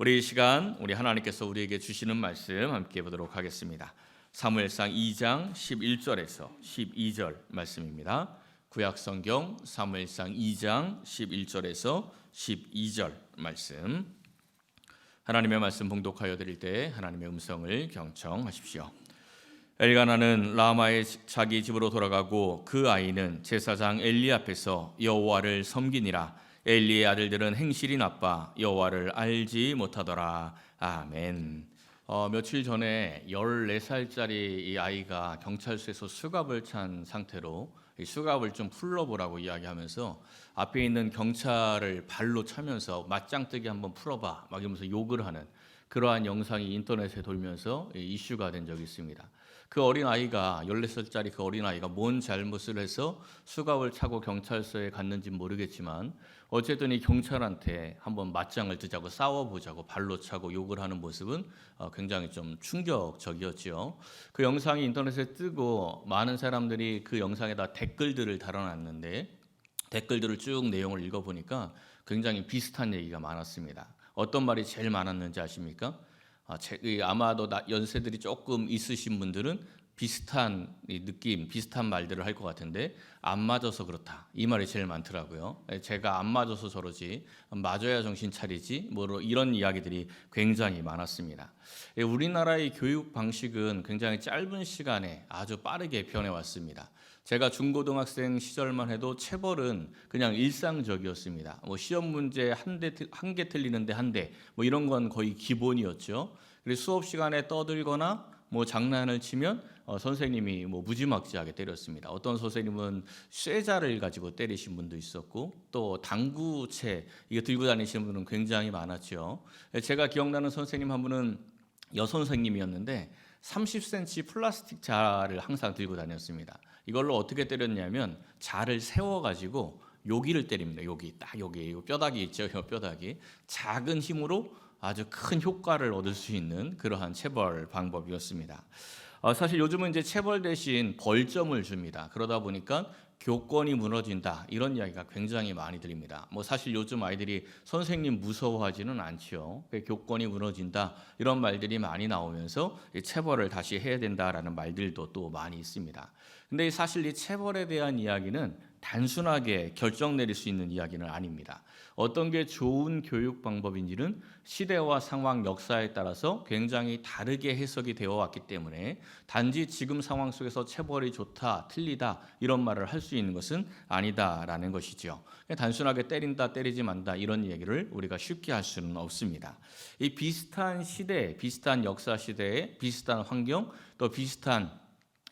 우리 이 시간 우리 하나님께서 우리에게 주시는 말씀 함께 보도록 하겠습니다. 사무엘상 2장 11절에서 12절 말씀입니다. 구약성경 사무엘상 2장 11절에서 12절 말씀. 하나님의 말씀 봉독하여 드릴 때 하나님의 음성을 경청하십시오. 엘가나는 라마의 자기 집으로 돌아가고 그 아이는 제사장 엘리 앞에서 여호와를 섬기니라. 엘리의 아들들은 행실이 나빠 여호와를 알지 못하더라. 아멘. 며칠 전에 14살짜리 이 아이가 경찰서에서 수갑을 찬 상태로 이 수갑을 좀 풀어보라고 이야기하면서 앞에 있는 경찰을 발로 차면서 맞짱뜨기 한번 풀어봐 막 이러면서 욕을 하는 그러한 영상이 인터넷에 돌면서 이슈가 된 적이 있습니다. 그 어린아이가 14살짜리 그 어린아이가 뭔 잘못을 해서 수갑을 차고 경찰서에 갔는지 모르겠지만 어쨌든 이 경찰한테 한번 맞짱을 뜨자고 싸워보자고 발로 차고 욕을 하는 모습은 굉장히 좀 충격적이었죠. 그 영상이 인터넷에 뜨고 많은 사람들이 그 영상에다 댓글들을 달아놨는데 댓글들을 쭉 내용을 읽어보니까 굉장히 비슷한 얘기가 많았습니다. 어떤 말이 제일 많았는지 아십니까? 아마도 연세들이 조금 있으신 분들은 비슷한 느낌, 비슷한 말들을 할 것 같은데 안 맞아서 그렇다. 이 말이 제일 많더라고요. 제가 안 맞아서 저러지, 맞아야 정신 차리지, 뭐 이런 이야기들이 굉장히 많았습니다. 우리나라의 교육 방식은 굉장히 짧은 시간에 아주 빠르게 변해왔습니다. 제가 중고등학생 시절만 해도 체벌은 그냥 일상적이었습니다. 뭐 시험 문제 한 개 틀리는데 한 대, 뭐 이런 건 거의 기본이었죠. 그리고 수업 시간에 떠들거나 뭐 장난을 치면 선생님이 뭐 무지막지하게 때렸습니다. 어떤 선생님은 쇠자를 가지고 때리신 분도 있었고 또 당구채 이거 들고 다니시는 분은 굉장히 많았죠. 제가 기억나는 선생님 한 분은 여선생님이었는데 30cm 플라스틱 자를 항상 들고 다녔습니다. 이걸로 어떻게 때렸냐면 자를 세워가지고 여기를 때립니다. 여기 뼈다귀 있죠. 뼈다귀 작은 힘으로 아주 큰 효과를 얻을 수 있는 그러한 체벌 방법이었습니다. 사실 요즘은 이제 체벌 대신 벌점을 줍니다. 그러다 보니까 교권이 무너진다 이런 이야기가 굉장히 많이 들립니다. 뭐 사실 요즘 아이들이 선생님 무서워하지는 않죠. 교권이 무너진다 이런 말들이 많이 나오면서 체벌을 다시 해야 된다라는 말들도 또 많이 있습니다. 근데 사실 이 체벌에 대한 이야기는 단순하게 결정 내릴 수 있는 이야기는 아닙니다. 어떤 게 좋은 교육 방법인지는 시대와 상황, 역사에 따라서 굉장히 다르게 해석이 되어 왔기 때문에 단지 지금 상황 속에서 체벌이 좋다, 틀리다 이런 말을 할 수 있는 것은 아니다라는 것이죠. 단순하게 때린다, 때리지 만다 이런 얘기를 우리가 쉽게 할 수는 없습니다. 이 비슷한 시대, 비슷한 역사 시대에 비슷한 환경, 또 비슷한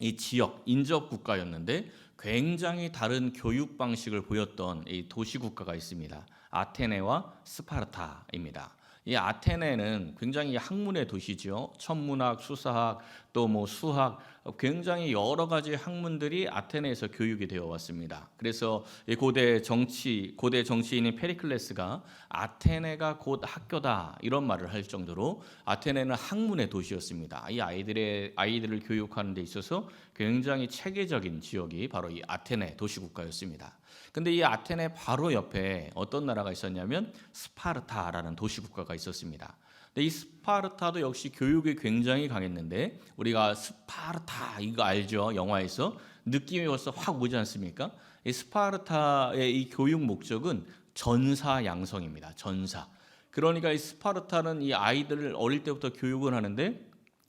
이 지역, 인접 국가였는데 굉장히 다른 교육 방식을 보였던 이 도시 국가가 있습니다. 아테네와 스파르타입니다. 이 아테네는 굉장히 학문의 도시죠. 천문학, 수사학, 또 뭐 수학, 굉장히 여러 가지 학문들이 아테네에서 교육이 되어 왔습니다. 그래서 고대 정치인인 페리클레스가 아테네가 곧 학교다 이런 말을 할 정도로 아테네는 학문의 도시였습니다. 이 아이들을 교육하는 데 있어서 굉장히 체계적인 지역이 바로 이 아테네 도시국가였습니다. 근데 이 아테네 바로 옆에 어떤 나라가 있었냐면 스파르타라는 도시국가가 있었습니다. 근데 이 스파르타도 역시 교육이 굉장히 강했는데 우리가 스파르타 이거 알죠? 영화에서 느낌이 벌써 확 오지 않습니까? 이 스파르타의 이 교육 목적은 전사 양성입니다. 전사. 그러니까 이 스파르타는 이 아이들을 어릴 때부터 교육을 하는데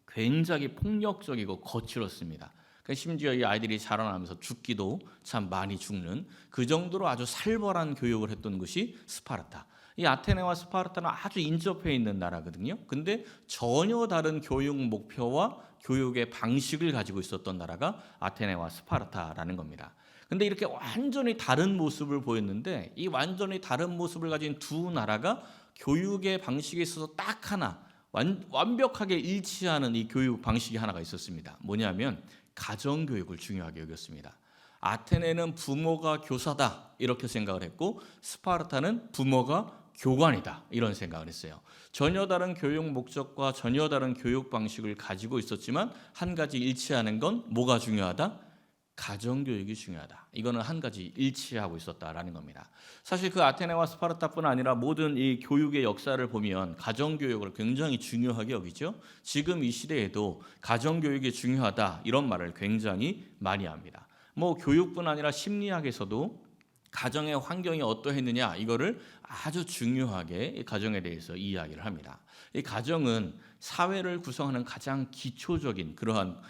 굉장히 폭력적이고 거칠었습니다. 심지어 이 아이들이 자라나면서 죽기도 참 많이 죽는 그 정도로 아주 살벌한 교육을 했던 것이 스파르타. 이 아테네와 스파르타는 아주 인접해 있는 나라거든요. 근데 전혀 다른 교육 목표와 교육의 방식을 가지고 있었던 나라가 아테네와 스파르타라는 겁니다. 근데 이렇게 완전히 다른 모습을 보였는데 이 완전히 다른 모습을 가진 두 나라가 교육의 방식에 있어서 딱 하나 완벽하게 일치하는 이 교육 방식이 하나가 있었습니다. 뭐냐면 가정교육을 중요하게 여겼습니다. 아테네는 부모가 교사다 이렇게 생각을 했고 스파르타는 부모가 교관이다 이런 생각을 했어요. 전혀 다른 교육 목적과 전혀 다른 교육 방식을 가지고 있었지만 한 가지 일치하는 건 뭐가 중요하다? 가정교육이 중요하다. 이거는 한 가지 일치하고 있었다라는 겁니다. 사실 그 아테네와 스파르타뿐 아니라 모든 이 교육의 역사를 보면 가정교육을 굉장히 중요하게 여기죠. 지금 이 시대에도 가정교육이 중요하다 이런 말을 굉장히 많이 합니다. 뭐 교육뿐 아니라 심리학에서도 가정의 환경이 어떠했느냐 이거를 아주 중요하게 이 가정에 대해서 이야기를 합니다. 이 가정은 사회를 구성하는 가장 기초적인 그러한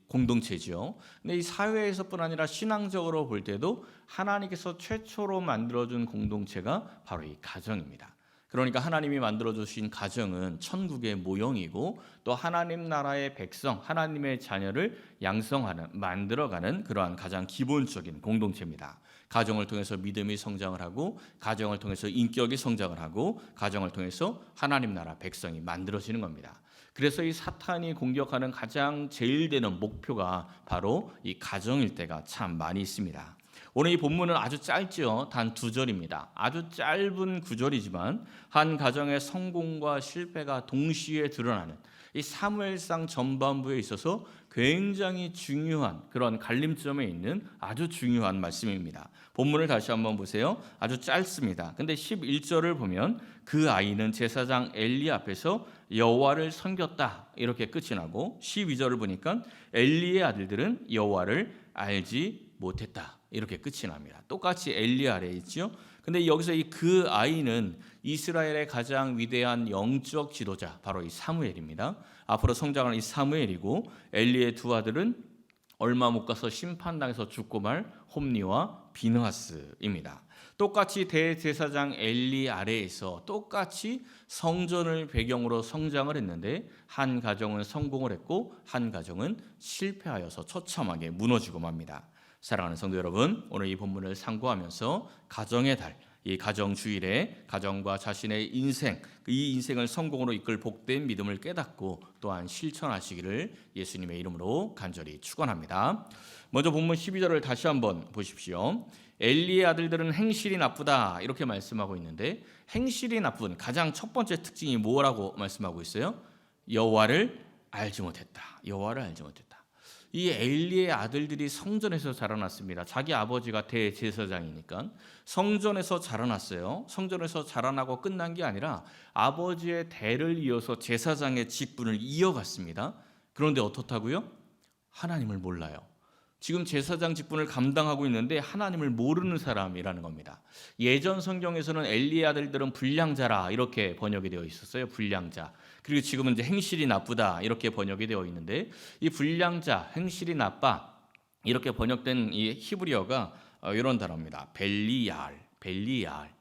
공동체죠. 근데 이 사회에서뿐 아니라 신앙적으로 볼 때도 하나님께서 최초로 만들어준 공동체가 바로 이 가정입니다. 그러니까 하나님이 만들어주신 가정은 천국의 모형이고 또 하나님 나라의 백성, 하나님의 자녀를 양성하는, 만들어가는 그러한 가장 기본적인 공동체입니다. 가정을 통해서 믿음이 성장을 하고 가정을 통해서 인격이 성장을 하고 가정을 통해서 하나님 나라 백성이 만들어지는 겁니다. 그래서 이 사탄이 공격하는 가장 제일 되는 목표가 바로 이 가정일 때가 참 많이 있습니다. 오늘 이 본문은 아주 짧죠. 단 2절입니다. 아주 짧은 구절이지만 한 가정의 성공과 실패가 동시에 드러나는 이 사무엘상 전반부에 있어서 굉장히 중요한 그런 갈림점에 있는 아주 중요한 말씀입니다. 본문을 다시 한번 보세요. 아주 짧습니다. 근데 11절을 보면 그 아이는 제사장 엘리 앞에서 여호와를 섬겼다 이렇게 끝이 나고 12절을 보니까 엘리의 아들들은 여호와를 알지 못했다 이렇게 끝이 납니다. 똑같이 엘리 아래에 있죠. 근데 여기서 이 그 아이는 이스라엘의 가장 위대한 영적 지도자 바로 이 사무엘입니다. 앞으로 성장하는 이 사무엘이고 엘리의 두 아들은 얼마 못 가서 심판당해서 죽고 말 홈리와 비느하스입니다. 똑같이 대제사장 엘리 아래에서 똑같이 성전을 배경으로 성장을 했는데 한 가정은 성공을 했고 한 가정은 실패하여서 처참하게 무너지고 맙니다. 사랑하는 성도 여러분, 오늘 이 본문을 상고하면서 가정의 달, 이 가정 주일에 가정과 자신의 인생, 이 인생을 성공으로 이끌 복된 믿음을 깨닫고 또한 실천하시기를 예수님의 이름으로 간절히 축원합니다. 먼저 본문 12절을 다시 한번 보십시오. 엘리의 아들들은 행실이 나쁘다 이렇게 말씀하고 있는데 행실이 나쁜 가장 첫 번째 특징이 뭐라고 말씀하고 있어요? 여호와를 알지 못했다. 여호와를 알지 못했다. 이 엘리의 아들들이 성전에서 자라났습니다. 자기 아버지가 대제사장이니까 성전에서 자라났어요. 성전에서 자라나고 끝난 게 아니라 아버지의 대를 이어서 제사장의 직분을 이어갔습니다. 그런데 어떻다고요? 하나님을 몰라요. 지금 제사장 직분을 감당하고 있는데 하나님을 모르는 사람이라는 겁니다. 예전 성경에서는 엘리의 아들들은 불량자라 이렇게 번역이 되어 있었어요. 불량자. 그리고 지금은 이제 행실이 나쁘다 이렇게 번역이 되어 있는데 이 불량자, 행실이 나빠 이렇게 번역된 이 히브리어가 이런 단어입니다. 벨리알.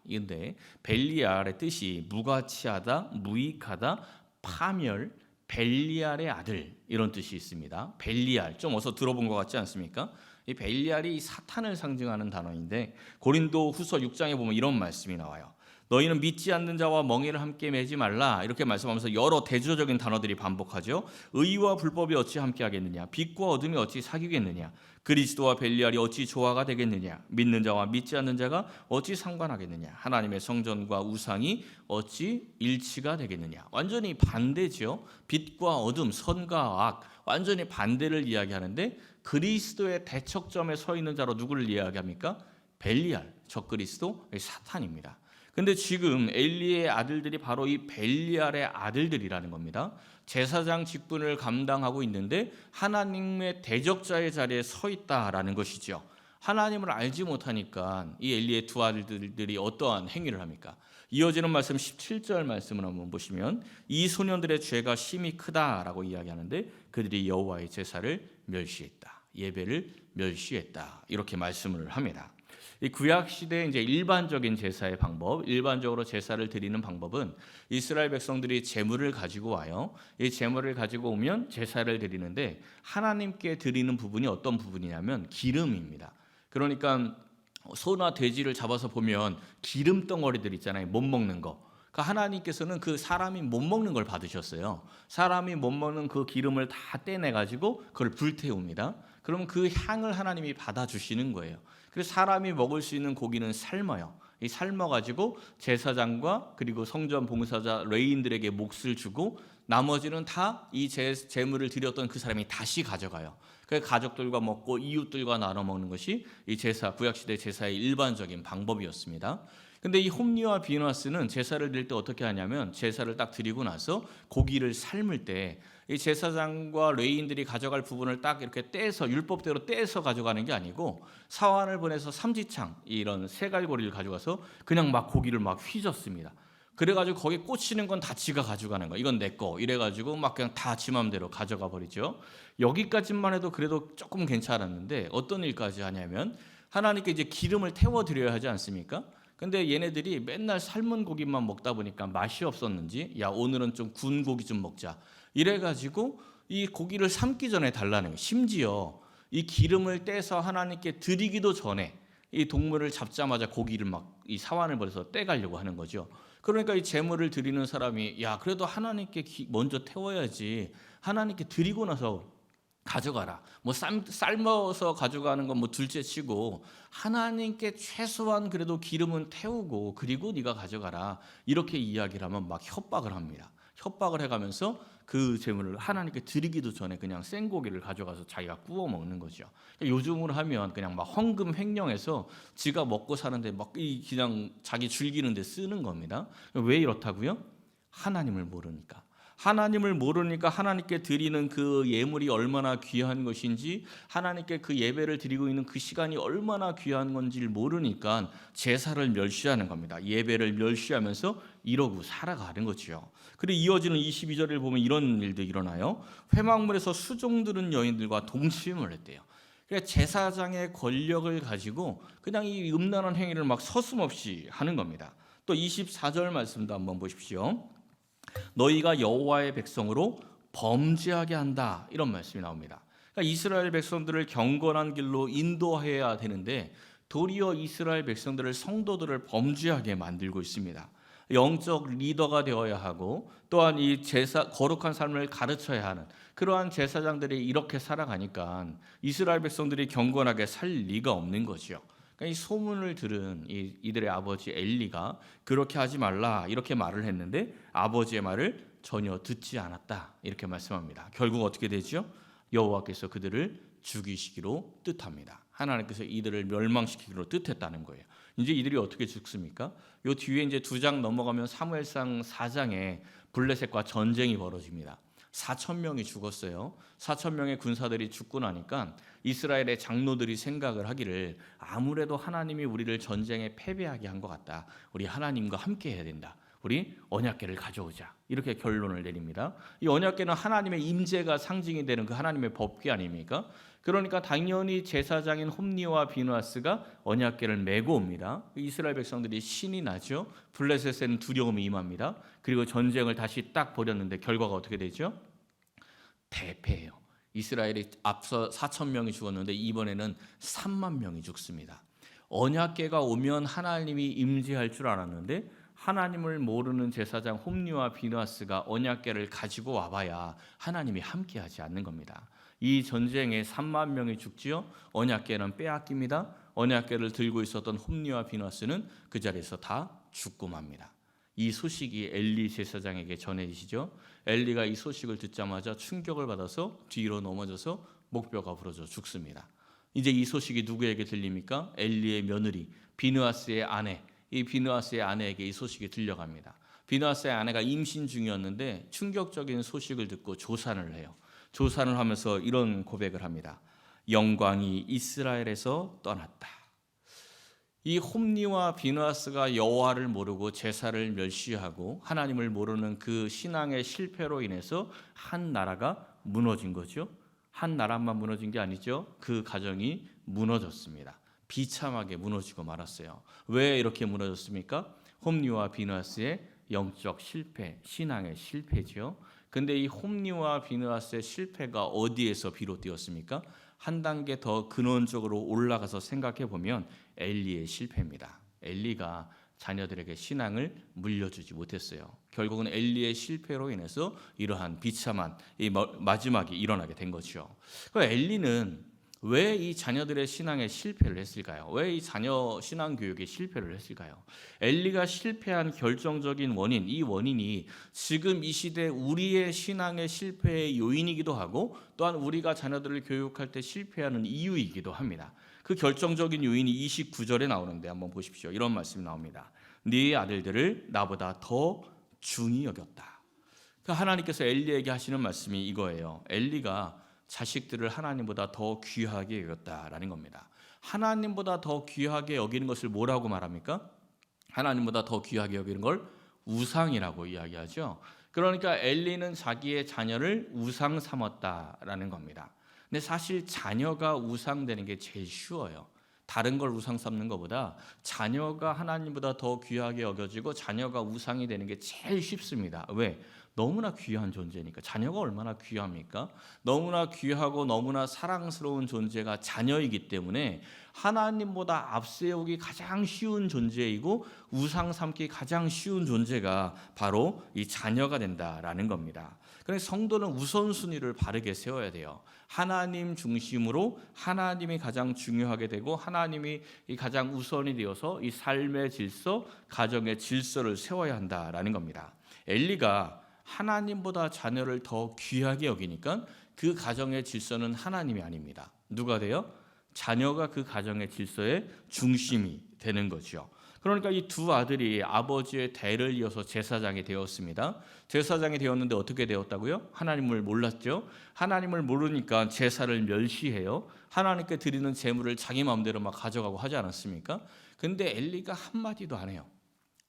인데 벨리알의 뜻이 무가치하다, 무익하다, 파멸, 벨리알의 아들 이런 뜻이 있습니다. 벨리알 좀 어서 들어본 것 같지 않습니까? 이 벨리알이 사탄을 상징하는 단어인데 고린도 후서 6장에 보면 이런 말씀이 나와요. 너희는 믿지 않는 자와 멍에를 함께 매지 말라 이렇게 말씀하면서 여러 대조적인 단어들이 반복하죠. 의와 불법이 어찌 함께 하겠느냐, 빛과 어둠이 어찌 사귀겠느냐, 그리스도와 벨리알이 어찌 조화가 되겠느냐, 믿는 자와 믿지 않는 자가 어찌 상관하겠느냐, 하나님의 성전과 우상이 어찌 일치가 되겠느냐. 완전히 반대죠. 빛과 어둠, 선과 악 완전히 반대를 이야기하는데 그리스도의 대척점에 서 있는 자로 누구를 이야기합니까? 벨리알, 적그리스도, 사탄입니다. 근데 지금 엘리의 아들들이 바로 이 벨리알의 아들들이라는 겁니다. 제사장 직분을 감당하고 있는데 하나님의 대적자의 자리에 서 있다라는 것이죠. 하나님을 알지 못하니까 이 엘리의 두 아들들이 어떠한 행위를 합니까? 이어지는 말씀 17절 말씀을 한번 보시면 이 소년들의 죄가 심히 크다라고 이야기하는데 그들이 여호와의 제사를 멸시했다. 예배를 멸시했다. 이렇게 말씀을 합니다. 이 구약 시대의 이제 일반적인 제사의 방법, 일반적으로 제사를 드리는 방법은 이스라엘 백성들이 제물을 가지고 와요. 이 제물을 가지고 오면 제사를 드리는데 하나님께 드리는 부분이 어떤 부분이냐면 기름입니다. 그러니까 소나 돼지를 잡아서 보면 기름 덩어리들 있잖아요. 못 먹는 거. 그러니까 하나님께서는 그 사람이 못 먹는 걸 받으셨어요. 사람이 못 먹는 그 기름을 다 떼내가지고 그걸 불태웁니다. 그럼 그 향을 하나님이 받아주시는 거예요. 그래서 사람이 먹을 수 있는 고기는 삶아요. 이 삶아가지고 제사장과 그리고 성전 봉사자 레위인들에게 몫을 주고 나머지는 다 이 제물을 드렸던 그 사람이 다시 가져가요. 그 가족들과 먹고 이웃들과 나눠 먹는 것이 이 제사, 구약시대 제사의 일반적인 방법이었습니다. 근데 이 홈리와 비누아스는 제사를 드릴 때 어떻게 하냐면 제사를 딱 드리고 나서 고기를 삶을 때 이 제사장과 레위인들이 가져갈 부분을 딱 이렇게 떼서 율법대로 떼서 가져가는 게 아니고 사환을 보내서 삼지창 이런 세갈고리를 가져가서 그냥 막 고기를 막 휘젓습니다. 그래가지고 거기 꽂히는 건 다 지가 가져가는 거야. 이건 내 거. 이래가지고 막 그냥 다 지 맘대로 가져가 버리죠. 여기까지만 해도 그래도 조금 괜찮았는데 어떤 일까지 하냐면 하나님께 이제 기름을 태워 드려야 하지 않습니까? 근데 얘네들이 맨날 삶은 고기만 먹다 보니까 맛이 없었는지 야 오늘은 좀 구운 고기 좀 먹자 이래가지고 이 고기를 삶기 전에 달라는 거예요. 심지어 이 기름을 떼서 하나님께 드리기도 전에 이 동물을 잡자마자 고기를 막 이 사환을 벌여서 떼가려고 하는 거죠. 그러니까 이 제물을 드리는 사람이 야 그래도 하나님께 먼저 태워야지 하나님께 드리고 나서 가져가라. 뭐 삶아서 가져가는 건 뭐 둘째치고 하나님께 최소한 그래도 기름은 태우고 그리고 네가 가져가라. 이렇게 이야기를 하면 막 협박을 합니다. 협박을 해가면서 그 제물을 하나님께 드리기도 전에 그냥 생고기를 가져가서 자기가 구워 먹는 거죠. 요즘으로 하면 그냥 막 헌금 횡령해서 지가 먹고 사는데 막 그냥 자기 즐기는데 쓰는 겁니다. 왜 이렇다고요? 하나님을 모르니까. 하나님을 모르니까 하나님께 드리는 그 예물이 얼마나 귀한 것인지 하나님께 그 예배를 드리고 있는 그 시간이 얼마나 귀한 건지를 모르니까 제사를 멸시하는 겁니다. 예배를 멸시하면서 이러고 살아가는 거죠. 그리고 이어지는 22절을 보면 이런 일도 일어나요. 회막물에서 수종들은 여인들과 동침을 했대요. 그러니까 제사장의 권력을 가지고 그냥 이 음란한 행위를 막 서슴없이 하는 겁니다. 또 24절 말씀도 한번 보십시오. 너희가 여호와의 백성으로 범죄하게 한다 이런 말씀이 나옵니다. 그러니까 이스라엘 백성들을 경건한 길로 인도해야 되는데 도리어 이스라엘 백성들을 성도들을 범죄하게 만들고 있습니다. 영적 리더가 되어야 하고 또한 이 제사 거룩한 삶을 가르쳐야 하는 그러한 제사장들이 이렇게 살아가니까 이스라엘 백성들이 경건하게 살 리가 없는 거죠. 그러니까 이 소문을 들은 이들의 아버지 엘리가 그렇게 하지 말라 이렇게 말을 했는데 아버지의 말을 전혀 듣지 않았다 이렇게 말씀합니다. 결국 어떻게 되죠? 여호와께서 그들을 죽이시기로 뜻합니다. 하나님께서 이들을 멸망시키기로 뜻했다는 거예요. 이제 이들이 어떻게 죽습니까? 요 뒤에 이제 2장 넘어가면 사무엘상 4장에 블레셋과 전쟁이 벌어집니다. 4,000명이 죽었어요. 4,000명의 군사들이 죽고 나니까 이스라엘의 장로들이 생각을 하기를 아무래도 하나님이 우리를 전쟁에 패배하게 한 것 같다. 우리 하나님과 함께 해야 된다. 우리 언약궤를 가져오자. 이렇게 결론을 내립니다. 이 언약궤는 하나님의 임재가 상징이 되는 그 하나님의 법궤 아닙니까? 그러니까 당연히 제사장인 홈리와 비누아스가 언약궤를 메고 옵니다. 이스라엘 백성들이 신이 나죠. 블레셋에는 두려움이 임합니다. 그리고 전쟁을 다시 딱 벌였는데 결과가 어떻게 되죠? 대패해요. 이스라엘이 앞서 4,000명이 죽었는데 이번에는 3만 명이 죽습니다. 언약궤가 오면 하나님이 임재할 줄 알았는데 하나님을 모르는 제사장 홈리와 비누아스가 언약궤를 가지고 와봐야 하나님이 함께하지 않는 겁니다. 이 전쟁에 3만 명이 죽지요. 언약궤는 빼앗깁니다. 언약궤를 들고 있었던 홈리와 비누아스는 그 자리에서 다 죽고 맙니다. 이 소식이 엘리 제사장에게 전해지죠. 엘리가 이 소식을 듣자마자 충격을 받아서 뒤로 넘어져서 목뼈가 부러져 죽습니다. 이제 이 소식이 누구에게 들립니까? 엘리의 며느리 비누아스의 아내, 이 비누아스의 아내에게 이 소식이 들려갑니다. 비누아스의 아내가 임신 중이었는데 충격적인 소식을 듣고 조산을 해요. 조산을 하면서 이런 고백을 합니다. 영광이 이스라엘에서 떠났다. 이 홈리와 비누아스가 여호와를 모르고 제사를 멸시하고 하나님을 모르는 그 신앙의 실패로 인해서 한 나라가 무너진 거죠. 한 나라만 무너진 게 아니죠. 그 가정이 무너졌습니다. 비참하게 무너지고 말았어요. 왜 이렇게 무너졌습니까? 홈리와 비누아스의 영적 실패, 신앙의 실패죠. 근데 이 홈리와 비누아스의 실패가 어디에서 비롯되었습니까? 한 단계 더 근원적으로 올라가서 생각해 보면 엘리의 실패입니다. 엘리가 자녀들에게 신앙을 물려주지 못했어요. 결국은 엘리의 실패로 인해서 이러한 비참한 이 마지막이 일어나게 된 거죠. 엘리는 왜 이 자녀들의 신앙에 실패를 했을까요? 왜 이 자녀 신앙 교육에 실패를 했을까요? 엘리가 실패한 결정적인 원인, 이 원인이 지금 이 시대 우리의 신앙의 실패의 요인이기도 하고 또한 우리가 자녀들을 교육할 때 실패하는 이유이기도 합니다. 그 결정적인 요인이 29절에 나오는데 한번 보십시오. 이런 말씀이 나옵니다. 네 아들들을 나보다 더 중히 여겼다. 하나님께서 엘리에게 하시는 말씀이 이거예요. 엘리가 자식들을 하나님보다 더 귀하게 여겼다라는 겁니다. 하나님보다 더 귀하게 여기는 것을 뭐라고 말합니까? 하나님보다 더 귀하게 여기는 걸 우상이라고 이야기하죠. 그러니까 엘리는 자기의 자녀를 우상 삼았다라는 겁니다. 근데 사실 자녀가 우상되는 게 제일 쉬워요. 다른 걸 우상 삼는 것보다 자녀가 하나님보다 더 귀하게 여겨지고 자녀가 우상이 되는 게 제일 쉽습니다. 왜? 너무나 귀한 존재니까. 자녀가 얼마나 귀합니까? 너무나 귀하고 너무나 사랑스러운 존재가 자녀이기 때문에 하나님보다 앞세우기 가장 쉬운 존재이고 우상 삼기 가장 쉬운 존재가 바로 이 자녀가 된다라는 겁니다. 그래서 성도는 우선순위를 바르게 세워야 돼요. 하나님 중심으로 하나님이 가장 중요하게 되고 하나님이 가장 우선이 되어서 이 삶의 질서, 가정의 질서를 세워야 한다라는 겁니다. 엘리가 하나님보다 자녀를 더 귀하게 여기니까 그 가정의 질서는 하나님이 아닙니다. 누가 돼요? 자녀가 그 가정의 질서의 중심이 되는 거죠. 그러니까 이 두 아들이 아버지의 대를 이어서 제사장이 되었습니다. 제사장이 되었는데 어떻게 되었다고요? 하나님을 몰랐죠. 하나님을 모르니까 제사를 멸시해요. 하나님께 드리는 제물을 자기 마음대로 막 가져가고 하지 않았습니까? 근데 엘리가 한마디도 안 해요.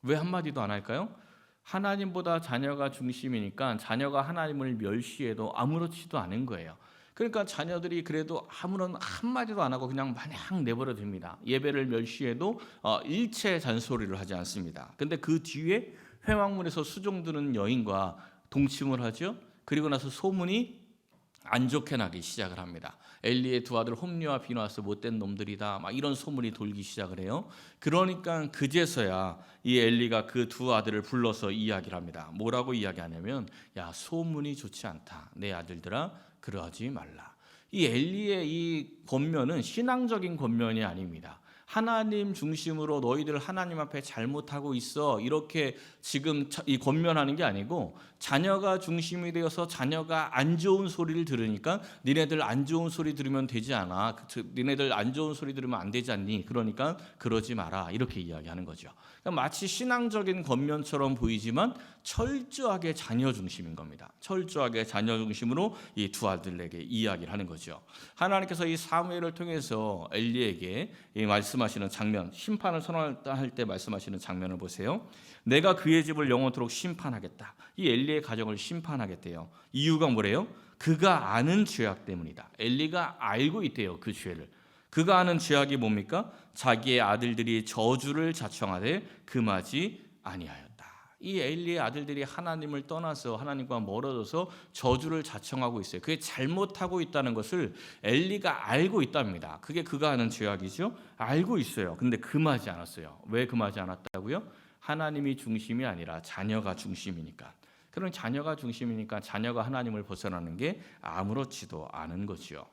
왜 한마디도 안 할까요? 하나님보다 자녀가 중심이니까 자녀가 하나님을 멸시해도 아무렇지도 않은 거예요. 그러니까 자녀들이 그래도 아무런 한마디도 안 하고 그냥 마냥 내버려 둡니다. 예배를 멸시해도 일체 잔소리를 하지 않습니다. 근데 그 뒤에 회막문에서 수종드는 여인과 동침을 하죠. 그리고 나서 소문이 안 좋게 나기 시작을 합니다. 엘리의 두 아들 홈리와 비나스 못된 놈들이다. 막 이런 소문이 돌기 시작을 해요. 그러니까 그제서야 이 엘리가 그 두 아들을 불러서 이야기를 합니다. 뭐라고 이야기하냐면, 야, 소문이 좋지 않다. 내 아들들아, 그러하지 말라. 이 엘리의 이 권면은 신앙적인 권면이 아닙니다. 하나님 중심으로 너희들 하나님 앞에 잘못하고 있어, 이렇게 지금 이 권면하는 게 아니고 자녀가 중심이 되어서 자녀가 안 좋은 소리를 들으니까 니네들 안 좋은 소리 들으면 되지 않아, 니네들 안 좋은 소리 들으면 안 되지 않니, 그러니까 그러지 마라, 이렇게 이야기하는 거죠. 그러니까 마치 신앙적인 권면처럼 보이지만 철저하게 자녀 중심인 겁니다. 철저하게 자녀 중심으로 이 두 아들에게 이야기를 하는 거죠. 하나님께서 이 사무엘을 통해서 엘리에게 이 말씀하시는 장면, 심판을 선언할 때 말씀하시는 장면을 보세요. 내가 그의 집을 영원토록 심판하겠다. 이 엘리의 가정을 심판하겠대요. 이유가 뭐래요? 그가 아는 죄악 때문이다. 엘리가 알고 있대요, 그 죄를. 그가 아는 죄악이 뭡니까? 자기의 아들들이 저주를 자청하되 금하지 아니하였다. 이 엘리의 아들들이 하나님을 떠나서 하나님과 멀어져서 저주를 자청하고 있어요. 그게 잘못하고 있다는 것을 엘리가 알고 있답니다. 그게 그가 하는 죄악이죠. 알고 있어요. 근데 금하지 않았어요. 왜 금하지 않았다고요? 하나님이 중심이 아니라 자녀가 중심이니까. 그런 자녀가 중심이니까 자녀가 하나님을 벗어나는 게 아무렇지도 않은 거죠.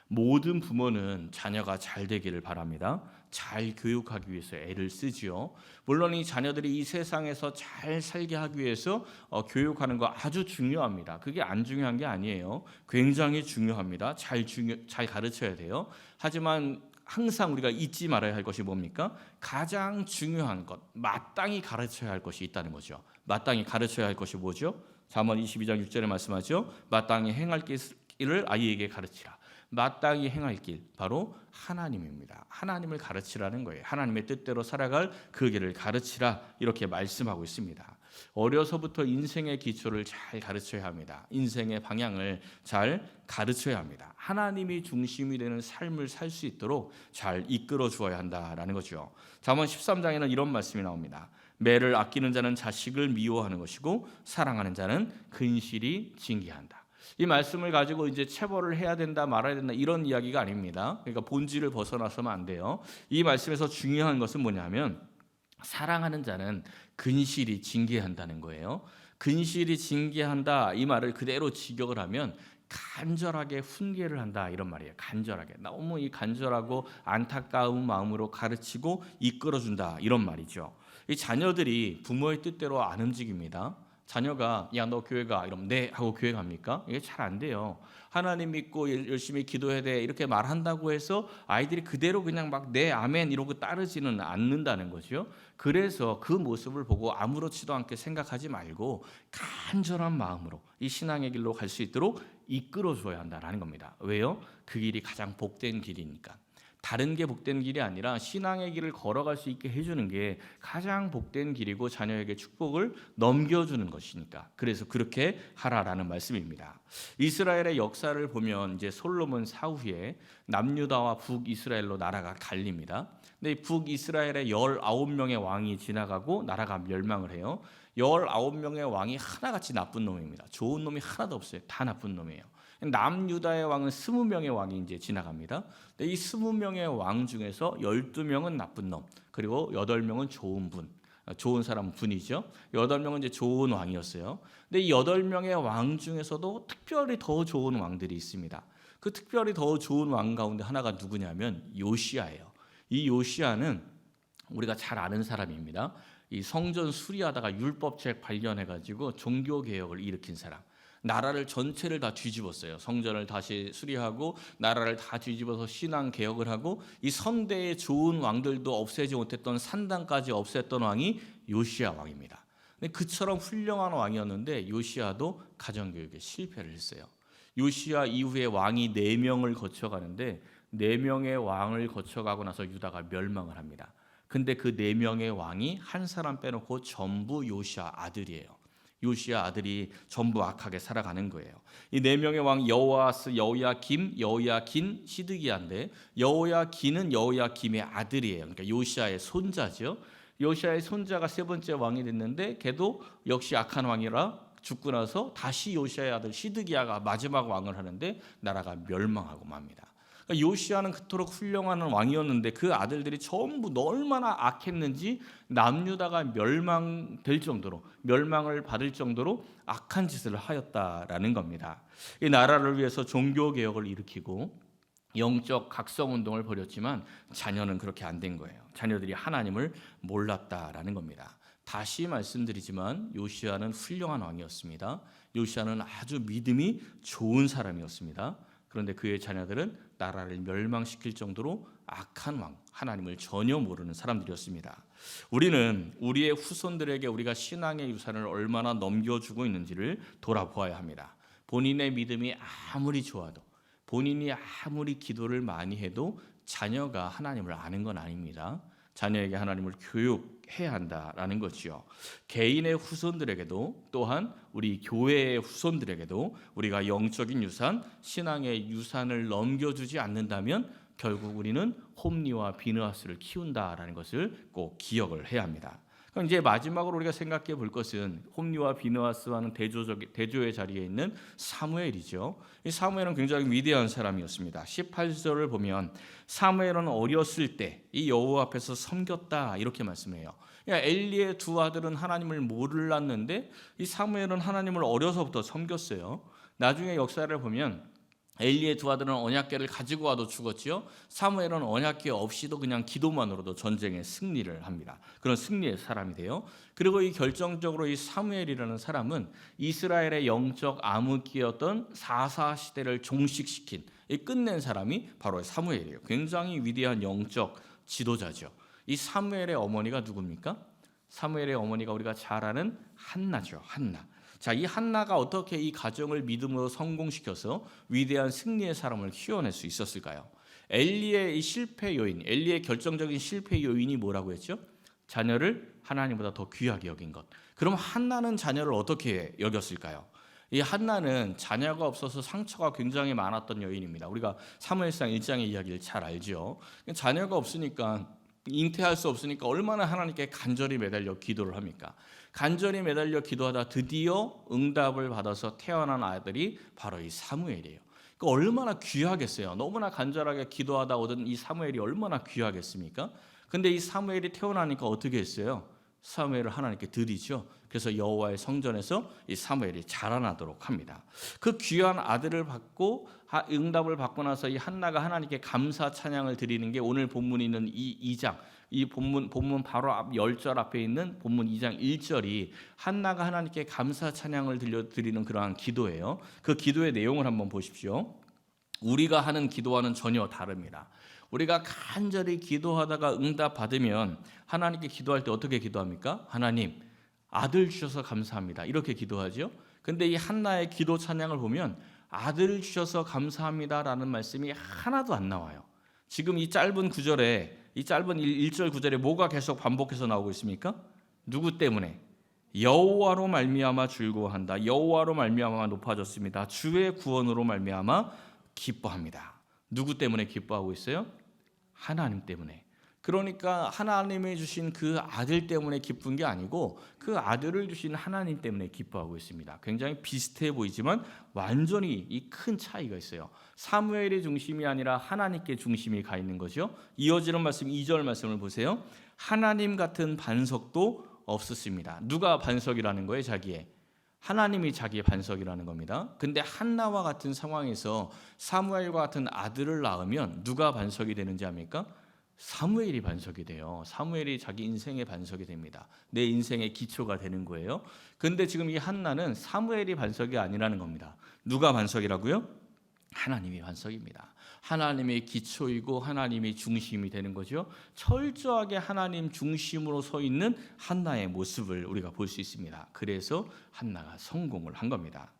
모든 부모는 자녀가 잘 되기를 바랍니다. 잘 교육하기 위해서 애를 쓰지요. 물론 이 자녀들이 이 세상에서 잘 살게 하기 위해서 교육하는 거 아주 중요합니다. 그게 안 중요한 게 아니에요. 굉장히 중요합니다. 잘 가르쳐야 돼요. 하지만 항상 우리가 잊지 말아야 할 것이 뭡니까? 가장 중요한 것, 마땅히 가르쳐야 할 것이 있다는 거죠. 마땅히 가르쳐야 할 것이 뭐죠? 잠언 22장 6절에 말씀하죠. 마땅히 행할 길을 아이에게 가르치라. 마땅히 행할 길, 바로 하나님입니다. 하나님을 가르치라는 거예요. 하나님의 뜻대로 살아갈 그 길을 가르치라, 이렇게 말씀하고 있습니다. 어려서부터 인생의 기초를 잘 가르쳐야 합니다. 인생의 방향을 잘 가르쳐야 합니다. 하나님이 중심이 되는 삶을 살 수 있도록 잘 이끌어 주어야 한다라는 거죠. 잠언 13장에는 이런 말씀이 나옵니다. 매를 아끼는 자는 자식을 미워하는 것이고 사랑하는 자는 근실이 징계한다. 이 말씀을 가지고 이제 체벌을 해야 된다 말아야 된다 이런 이야기가 아닙니다. 그러니까 본질을 벗어나서는 안 돼요. 이 말씀에서 중요한 것은 뭐냐면 사랑하는 자는 근실이 징계한다는 거예요. 근실이 징계한다, 이 말을 그대로 직역을 하면 간절하게 훈계를 한다 이런 말이에요. 간절하게 너무 이 간절하고 안타까운 마음으로 가르치고 이끌어준다 이런 말이죠. 이 자녀들이 부모의 뜻대로 안 움직입니다. 자녀가 야 너 교회 가 이러면 네 하고 교회 갑니까? 이게 잘 안 돼요. 하나님 믿고 열심히 기도해야 돼 이렇게 말한다고 해서 아이들이 그대로 그냥 막 네 아멘 이러고 따르지는 않는다는 거죠. 그래서 그 모습을 보고 아무렇지도 않게 생각하지 말고 간절한 마음으로 이 신앙의 길로 갈 수 있도록 이끌어줘야 한다는 겁니다. 왜요? 그 길이 가장 복된 길이니까. 다른 게 복된 길이 아니라 신앙의 길을 걸어갈 수 있게 해주는 게 가장 복된 길이고 자녀에게 축복을 넘겨주는 것이니까. 그래서 그렇게 하라라는 말씀입니다. 이스라엘의 역사를 보면 이제 솔로몬 사후에 남유다와 북이스라엘로 나라가 갈립니다. 근데 북이스라엘의 19명의 왕이 지나가고 나라가 멸망을 해요. 19명의 왕이 하나같이 나쁜 놈입니다. 좋은 놈이 하나도 없어요. 다 나쁜 놈이에요. 남유다의 왕은 20명의 왕이 이제 지나갑니다. 근데 이 20명의 왕 중에서 12명은 나쁜 놈, 그리고 8명은 좋은 분, 좋은 사람 분이죠. 8명은 이제 좋은 왕이었어요. 근데 이 8명의 왕 중에서도 특별히 더 좋은 왕들이 있습니다. 그 특별히 더 좋은 왕 가운데 하나가 누구냐면 요시야예요. 이 요시야는 우리가 잘 아는 사람입니다. 이 성전 수리하다가 율법책 발견해가지고 종교 개혁을 일으킨 사람. 나라를 전체를 다 뒤집었어요. 성전을 다시 수리하고 나라를 다 뒤집어서 신앙 개혁을 하고 이 선대의 좋은 왕들도 없애지 못했던 산당까지 없앴던 왕이 요시야 왕입니다. 근데 그처럼 훌륭한 왕이었는데 요시야도 가정교육에 실패를 했어요. 요시야 이후에 왕이 4명을 거쳐가는데 4명의 왕을 거쳐가고 나서 유다가 멸망을 합니다. 근데 그 4명의 왕이 한 사람 빼놓고 전부 요시야 아들이에요. 요시야 아들이 전부 악하게 살아가는 거예요. 이 4명의 왕 여호아스, 여호야김, 여호야긴, 시드기야인데 여호야긴은 여호야김의 아들이에요. 그러니까 요시야의 손자죠. 요시야의 손자가 3번째 왕이 됐는데 걔도 역시 악한 왕이라 죽고 나서 다시 요시야의 아들 시드기야가 마지막 왕을 하는데 나라가 멸망하고 맙니다. 그러니까 요시야는 그토록 훌륭한 왕이었는데 그 아들들이 전부 얼마나 악했는지 남유다가 멸망될 정도로 멸망을 받을 정도로 악한 짓을 하였다라는 겁니다. 이 나라를 위해서 종교 개혁을 일으키고 영적 각성 운동을 벌였지만 자녀는 그렇게 안 된 거예요. 자녀들이 하나님을 몰랐다라는 겁니다. 다시 말씀드리지만 요시야는 훌륭한 왕이었습니다. 요시야는 아주 믿음이 좋은 사람이었습니다. 그런데 그의 자녀들은 나라를 멸망시킬 정도로 악한 왕, 하나님을 전혀 모르는 사람들이었습니다. 우리는 우리의 후손들에게 우리가 신앙의 유산을 얼마나 넘겨주고 있는지를 돌아보아야 합니다. 본인의 믿음이 아무리 좋아도, 본인이 아무리 기도를 많이 해도 자녀가 하나님을 아는 건 아닙니다. 자녀에게 하나님을 교육해야 한다라는 거지요. 개인의 후손들에게도 또한 우리 교회의 후손들에게도 우리가 영적인 유산, 신앙의 유산을 넘겨주지 않는다면 결국 우리는 홈리와 비느하스를 키운다라는 것을 꼭 기억을 해야 합니다. 그럼 이제 마지막으로 우리가 생각해 볼 것은 홈리와 비느하스와는 대조의 자리에 있는 사무엘이죠. 이 사무엘은 굉장히 위대한 사람이었습니다. 18절을 보면 사무엘은 어렸을 때 이 여호와 앞에서 섬겼다 이렇게 말씀해요. 그러니까 엘리의 2 아들은 하나님을 몰랐는데 이 사무엘은 하나님을 어려서부터 섬겼어요. 나중에 역사를 보면 엘리의 2 아들은 언약궤를 가지고 와도 죽었지요. 사무엘은 언약궤 없이도 그냥 기도만으로도 전쟁에 승리를 합니다. 그런 승리의 사람이 돼요. 그리고 이 결정적으로 이 사무엘이라는 사람은 이스라엘의 영적 암흑기였던 사사 시대를 종식시킨 이 끝낸 사람이 바로 사무엘이에요. 굉장히 위대한 영적 지도자죠. 이 사무엘의 어머니가 누굽니까? 사무엘의 어머니가 우리가 잘 아는 한나죠. 한나. 자, 이 한나가 어떻게 이 가정을 믿음으로 성공시켜서 위대한 승리의 사람을 키워낼 수 있었을까요? 엘리의 이 실패 요인, 엘리의 결정적인 실패 요인이 뭐라고 했죠? 자녀를 하나님보다 더 귀하게 여긴 것. 그럼 한나는 자녀를 어떻게 여겼을까요? 이 한나는 자녀가 없어서 상처가 굉장히 많았던 여인입니다. 우리가 사무엘상 1장의 이야기를 잘 알죠. 자녀가 없으니까 잉태할 수 없으니까 얼마나 하나님께 간절히 매달려 기도를 합니까? 간절히 매달려 기도하다 드디어 응답을 받아서 태어난 아들이 바로 이 사무엘이에요. 그 얼마나 귀하겠어요. 너무나 간절하게 기도하다 얻은 이 사무엘이 얼마나 귀하겠습니까? 근데 이 사무엘이 태어나니까 어떻게 했어요? 사무엘을 하나님께 드리죠. 그래서 여호와의 성전에서 이 사무엘이 자라나도록 합니다. 그 귀한 아들을 받고 응답을 받고 나서 이 한나가 하나님께 감사 찬양을 드리는 게 오늘 본문에 있는 이 2장, 이 본문 바로 앞 10절 앞에 있는 본문 2장 1절이 한나가 하나님께 감사 찬양을 드리는 그러한 기도예요. 그 기도의 내용을 한번 보십시오. 우리가 하는 기도와는 전혀 다릅니다. 우리가 간절히 기도하다가 응답 받으면 하나님께 기도할 때 어떻게 기도합니까? 하나님, 아들 주셔서 감사합니다. 이렇게 기도하죠. 근데 이 한나의 기도 찬양을 보면 아들 주셔서 감사합니다라는 말씀이 하나도 안 나와요. 지금 이 짧은 1절 9절에 뭐가 계속 반복해서 나오고 있습니까? 누구 때문에? 여호와로 말미암아 즐거워한다. 여호와로 말미암아 높아졌습니다. 주의 구원으로 말미암아 기뻐합니다. 누구 때문에 기뻐하고 있어요? 하나님 때문에. 그러니까 하나님이 주신 그 아들 때문에 기쁜 게 아니고 그 아들을 주신 하나님 때문에 기뻐하고 있습니다. 굉장히 비슷해 보이지만 완전히 이 큰 차이가 있어요. 사무엘의 중심이 아니라 하나님께 중심이 가 있는 거죠. 이어지는 말씀 2절 말씀을 보세요. 하나님 같은 반석도 없었습니다. 누가 반석이라는 거예요? 자기의. 하나님이 자기의 반석이라는 겁니다. 근데 한나와 같은 상황에서 사무엘과 같은 아들을 낳으면 누가 반석이 되는지 압니까? 사무엘이 반석이 돼요. 사무엘이 자기 인생의 반석이 됩니다. 내 인생의 기초가 되는 거예요. 근데 지금 이 한나는 사무엘이 반석이 아니라는 겁니다. 누가 반석이라고요? 하나님이 반석입니다. 하나님의 기초이고 하나님이 중심이 되는 거죠. 철저하게 하나님 중심으로 서 있는 한나의 모습을 우리가 볼 수 있습니다. 그래서 한나가 성공을 한 겁니다.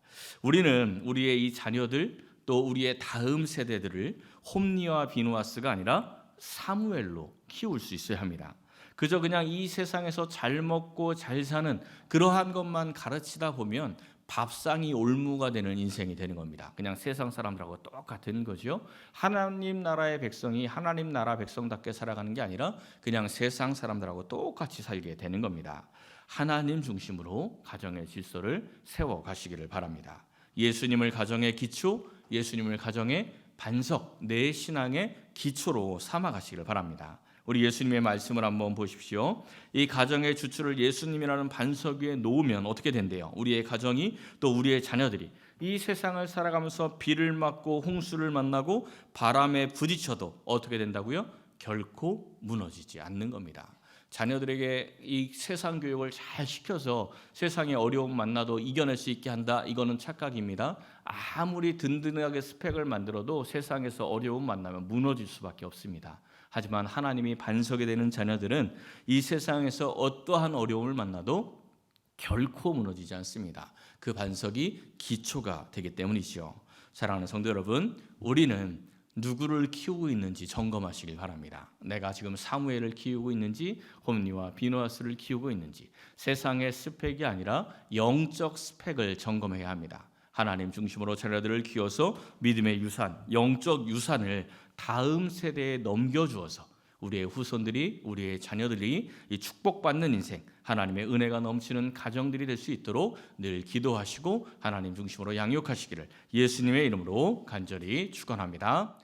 우리는 우리의 이 자녀들 또 우리의 다음 세대들을 홈니와 비누아스가 아니라 사무엘로 키울 수 있어야 합니다. 그저 그냥 이 세상에서 잘 먹고 잘 사는 그러한 것만 가르치다 보면 밥상이 올무가 되는 인생이 되는 겁니다. 그냥 세상 사람들하고 똑같은 거죠. 하나님 나라의 백성이 하나님 나라 백성답게 살아가는 게 아니라 그냥 세상 사람들하고 똑같이 살게 되는 겁니다. 하나님 중심으로 가정의 질서를 세워가시기를 바랍니다. 예수님을 가정의 기초, 예수님을 가정의 반석, 내 신앙의 기초로 삼아가시기를 바랍니다. 우리 예수님의 말씀을 한번 보십시오. 이 가정의 주축을 예수님이라는 반석 위에 놓으면 어떻게 된대요? 우리의 가정이 또 우리의 자녀들이 이 세상을 살아가면서 비를 맞고 홍수를 만나고 바람에 부딪혀도 어떻게 된다고요? 결코 무너지지 않는 겁니다. 자녀들에게 이 세상 교육을 잘 시켜서 세상의 어려움 만나도 이겨낼 수 있게 한다. 이거는 착각입니다. 아무리 든든하게 스펙을 만들어도 세상에서 어려움 만나면 무너질 수밖에 없습니다. 하지만 하나님이 반석이 되는 자녀들은 이 세상에서 어떠한 어려움을 만나도 결코 무너지지 않습니다. 그 반석이 기초가 되기 때문이죠. 사랑하는 성도 여러분, 우리는 누구를 키우고 있는지 점검하시길 바랍니다. 내가 지금 사무엘을 키우고 있는지 홈니와 비누아스를 키우고 있는지 세상의 스펙이 아니라 영적 스펙을 점검해야 합니다. 하나님 중심으로 자녀들을 키워서 믿음의 유산, 영적 유산을 다음 세대에 넘겨주어서 우리의 후손들이, 우리의 자녀들이 이 축복받는 인생, 하나님의 은혜가 넘치는 가정들이 될 수 있도록 늘 기도하시고 하나님 중심으로 양육하시기를 예수님의 이름으로 간절히 축원합니다.